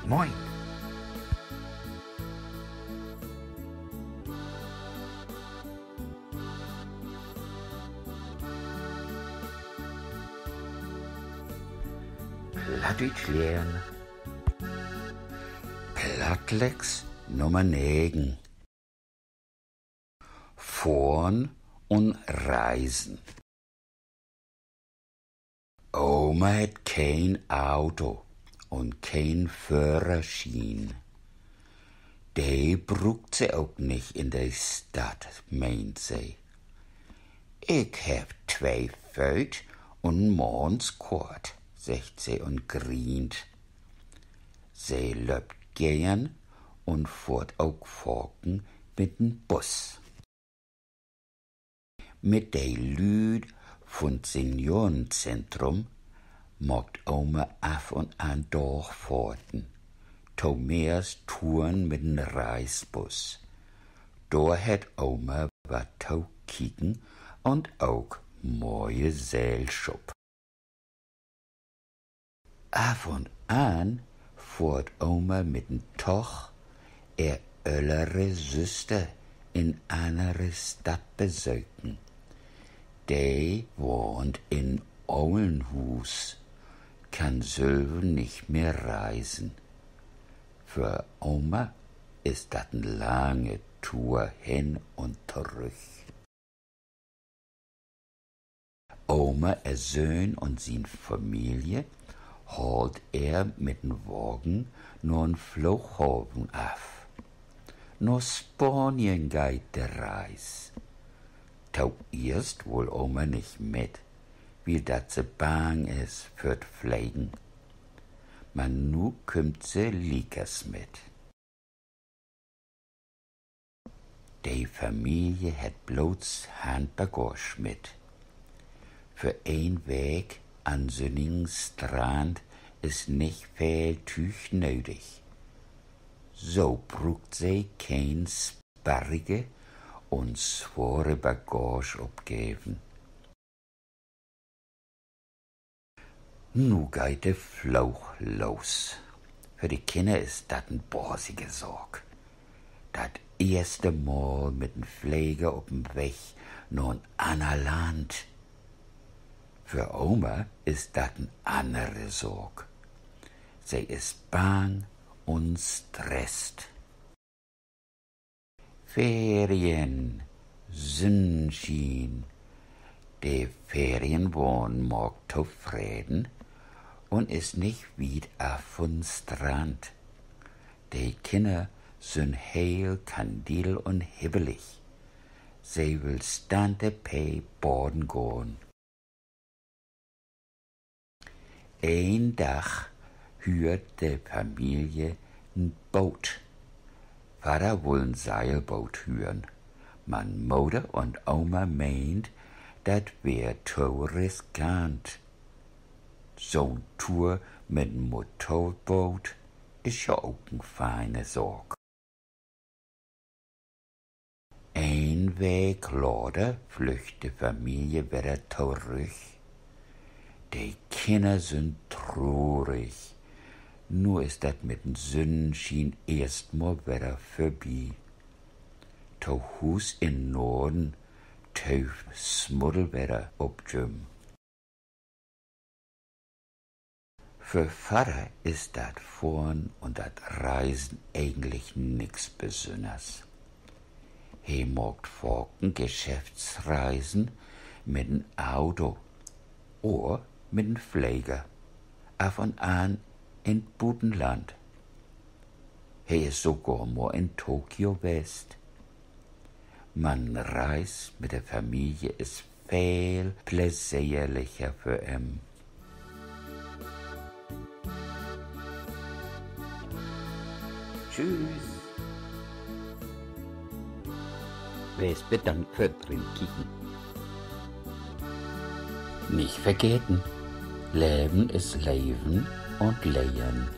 Moin. Plattdeutsch lernen. Plattlex Nummer 9. Fahren und reisen. Oma hat kein Auto und kein Führerschein. Die brugt sie auch nicht in der Stadt, meint sie. Ich hab 2 Föt und morgens Kort, sagt sie und grient. Sie löbt gern und fährt auch Forken mit dem Bus. Mit de Lüd von Seniorenzentrum mogt Oma af und an Dorffahrten. Thomas Touren mit dem Reisbus. Da hat Oma wat tau kicken und auch moje Gesellschaft. Af und an fährt Oma mit dem Toch ältere Süster in andere Stadt besöken. Die wohnt in Oulenhus, kann selber nicht mehr reisen. Für Oma ist das eine lange Tour hin und zurück. Oma, ihr Sohn und seine Familie holt mit dem Wagen nur einen Flughafen af. Nach Spanien geht der Reis. Tau erst wohl Oma nicht mit, wie dat se bang is für Pflegen. Man nu kümmt se liekers mit. Die Familie hat bloß Handbagage mit. Für ein Weg an sonnigen Strand ist nicht viel Tüch nötig. So brugt sie kein sparrige und schwere Bagage abgeben. Nu geht der Flauch los. Für die Kinder ist dat n borsige Sorg. Dat erste Mal mit dem Pfleger auf'm Weg nur ein ander Land. Für Oma ist dat n andere Sorg. Sie ist bang und stresst. Ferien, Sonnenschein. Die Ferien waren mag zufrieden und ist nicht weit af von Strand. Die Kinder sind heil, kandil und hibbelig. Sie will stande pei baden gehen. Ein Tag hört die Familie ein Boot. Vater will ein Seilboot hören. Man Mutter und Oma meint, dat wär zu riskant. So'n Tour mit dem Motorboot ist ja auch eine feine Sorg. Ein Weg later flüchtet die Familie wieder zurück. Die Kinder sind traurig. Nur ist dat mit dem Sonnenschein erstmal wieder vorbei. To Hus in Norden teuf Smuddelwetter objüm. Für Vater ist dat Fahren und dat Reisen eigentlich nix Besonders. He mogt Forken Geschäftsreisen mit dem Auto oder mit dem Pfleger, af und an in Budenland. He ist sogar mal in Tokio West. Man reist mit der Familie ist viel plesierlicher für ihn. Tschüss. Wes bedankt für drin kicken. Nicht vergessen, Leben ist Leben und Lehen.